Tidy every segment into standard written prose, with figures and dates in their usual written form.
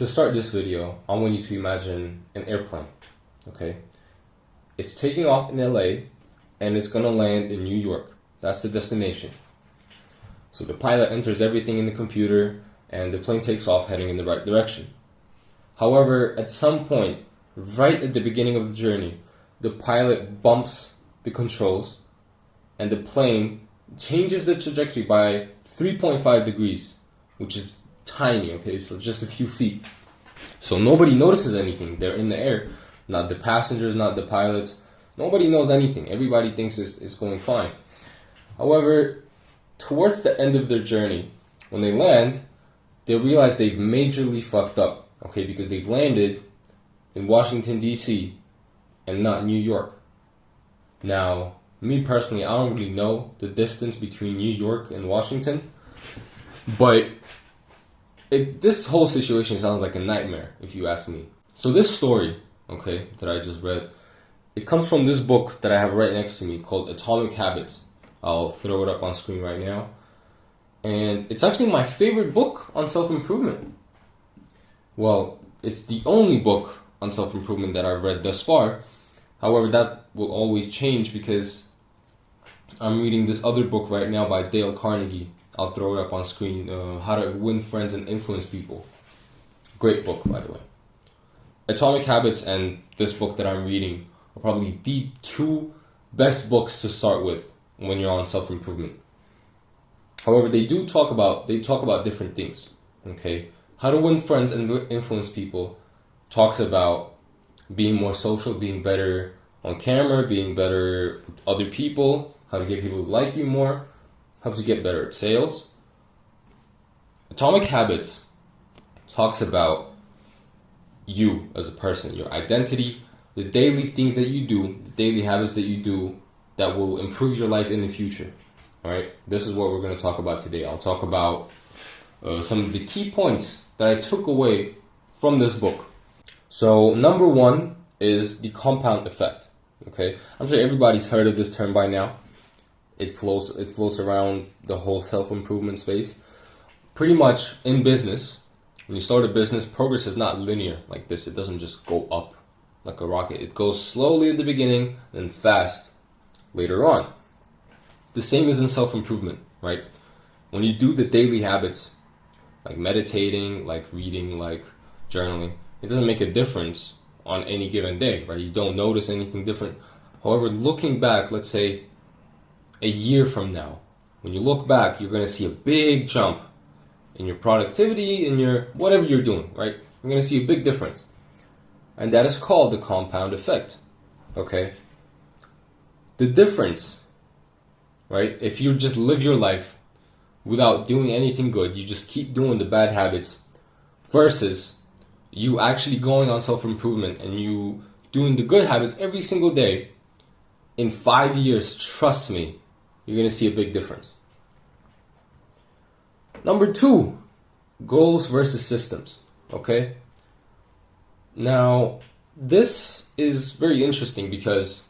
To start this video, I want you to imagine an airplane, okay? It's taking off in LA and it's gonna land in New York. That's the destination. So the pilot enters everything in the computer and the plane takes off heading in the right direction. However, at some point, right at the beginning of the journey, the pilot bumps the controls and the plane changes the trajectory by 3.5 degrees, which is tiny, okay? It's just a few feet. So nobody notices anything. They're in the air. Not the passengers, not the pilots. Nobody knows anything. Everybody thinks it's going fine. However, towards the end of their journey, when they land, they realize they've majorly fucked up, okay? Because they've landed in Washington, D.C. and not New York. Now, me personally, I don't really know the distance between New York and Washington, but this whole situation sounds like a nightmare, if you ask me. So this story, okay, that I just read, it comes from this book that I have right next to me called Atomic Habits. I'll throw it up on screen right now. And it's actually my favorite book on self-improvement. Well, it's the only book on self-improvement that I've read thus far. However, that will always change because I'm reading this other book right now by Dale Carnegie. I'll throw it up on screen. How to Win Friends and Influence People. Great book, by the way. Atomic Habits and this book that I'm reading are probably the two best books to start with when you're on self-improvement. However, they talk about different things. Okay, How to Win Friends and Influence People talks about being more social, being better on camera, being better with other people, how to get people to like you more, helps you get better at sales. Atomic Habits talks about you as a person, your identity, the daily things that you do, the daily habits that you do that will improve your life in the future. All right, this is what we're going to talk about today. I'll talk about some of the key points that I took away from this book. So number one is the compound effect. Okay, I'm sure everybody's heard of this term by now. It flows around the whole self-improvement space. Pretty much in business, when you start a business, progress is not linear like this. It doesn't just go up like a rocket. It goes slowly at the beginning and fast later on. The same is in self-improvement, right? When you do the daily habits, like meditating, like reading, like journaling, it doesn't make a difference on any given day, right? You don't notice anything different. However, looking back, let's say a year from now, when you look back, you're going to see a big jump in your productivity, in your whatever you're doing, right? You're going to see a big difference. And that is called the compound effect, okay? The difference, right? If you just live your life without doing anything good, you just keep doing the bad habits versus you actually going on self-improvement and you doing the good habits every single day, in 5 years, trust me, you're going to see a big difference. Number two, goals versus systems, okay? Now, this is very interesting because,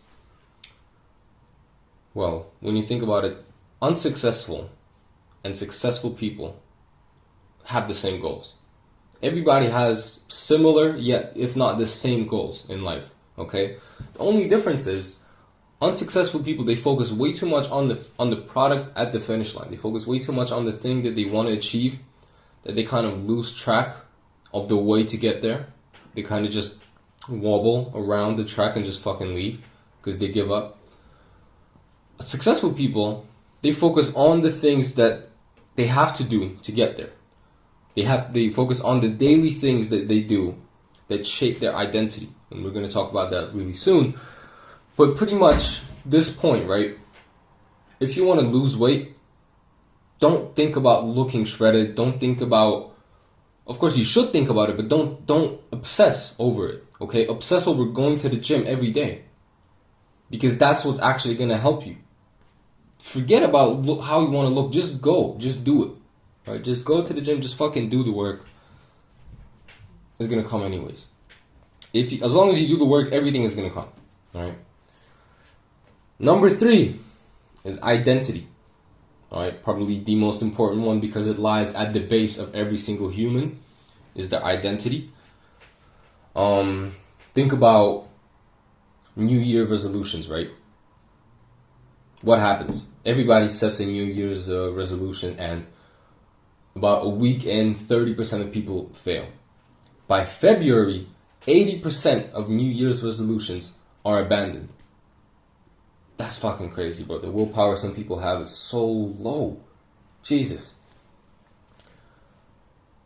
well, when you think about it, unsuccessful and successful people have the same goals. Everybody has similar, yet if not the same goals in life, okay? The only difference is unsuccessful people, they focus way too much on the product at the finish line. They focus way too much on the thing that they want to achieve that they kind of lose track of the way to get there. They kind of just wobble around the track and just fucking leave because they give up. Successful people, they focus on the things that they have to do to get there. They focus on the daily things that they do that shape their identity. And we're going to talk about that really soon. But pretty much this point, right? If you want to lose weight, don't think about looking shredded. Don't think about, of course you should think about it, but don't obsess over it, okay? Obsess over going to the gym every day because that's what's actually going to help you. Forget about how you want to look. Just go. Just do it. Right? Just go to the gym. Just fucking do the work. It's going to come anyways. As long as you do the work, everything is going to come. All right? Number three is identity. All right, probably the most important one because it lies at the base of every single human. is their identity. Think about New Year resolutions, right? What happens? Everybody sets a New Year's resolution, and about a week in, 30% of people fail. By February, 80% of New Year's resolutions are abandoned. That's fucking crazy, bro. The willpower some people have is so low. Jesus.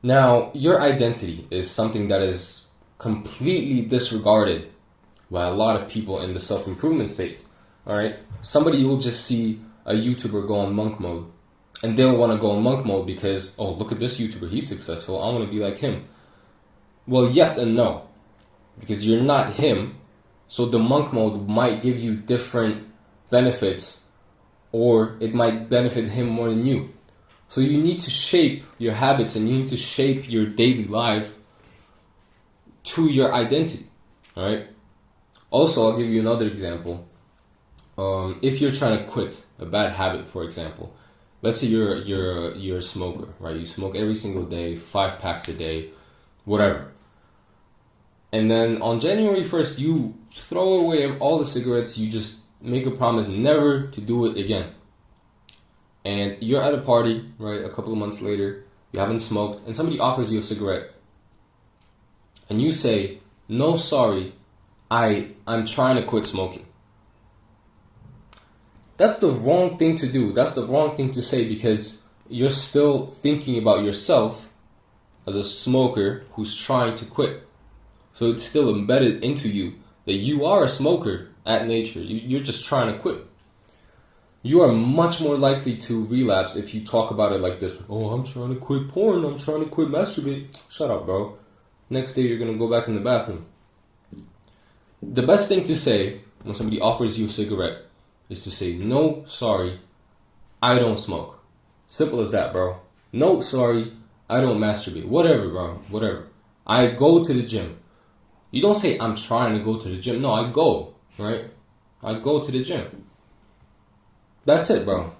Now, your identity is something that is completely disregarded by a lot of people in the self-improvement space. Alright? Somebody will just see a YouTuber go on monk mode, and they'll want to go on monk mode because, oh, look at this YouTuber, he's successful, I want to be like him. Well, yes and no. Because you're not him, so the monk mode might give you different benefits, or it might benefit him more than you. So you need to shape your habits and you need to shape your daily life to your identity. Alright? Also, I'll give you another example. If you're trying to quit a bad habit, for example, let's say you're a smoker, right? You smoke every single day, 5 packs a day, whatever. And then on January 1st, you throw away all the cigarettes, you just make a promise never to do it again. And you're at a party, right, a couple of months later, you haven't smoked, and somebody offers you a cigarette. And you say, no, sorry, I'm trying to quit smoking. That's the wrong thing to do. That's the wrong thing to say, because you're still thinking about yourself as a smoker who's trying to quit. So it's still embedded into you that you are a smoker at nature. You're just trying to quit. You are much more likely to relapse if you talk about it like this. Oh, I'm trying to quit porn. I'm trying to quit masturbate. Shut up, bro. Next day you're going to go back in the bathroom. The best thing to say when somebody offers you a cigarette is to say, no, sorry, I don't smoke. Simple as that, bro. No, sorry, I don't masturbate. Whatever, bro. Whatever. I go to the gym. You don't say, I'm trying to go to the gym. No, I go, right? I go to the gym. That's it, bro.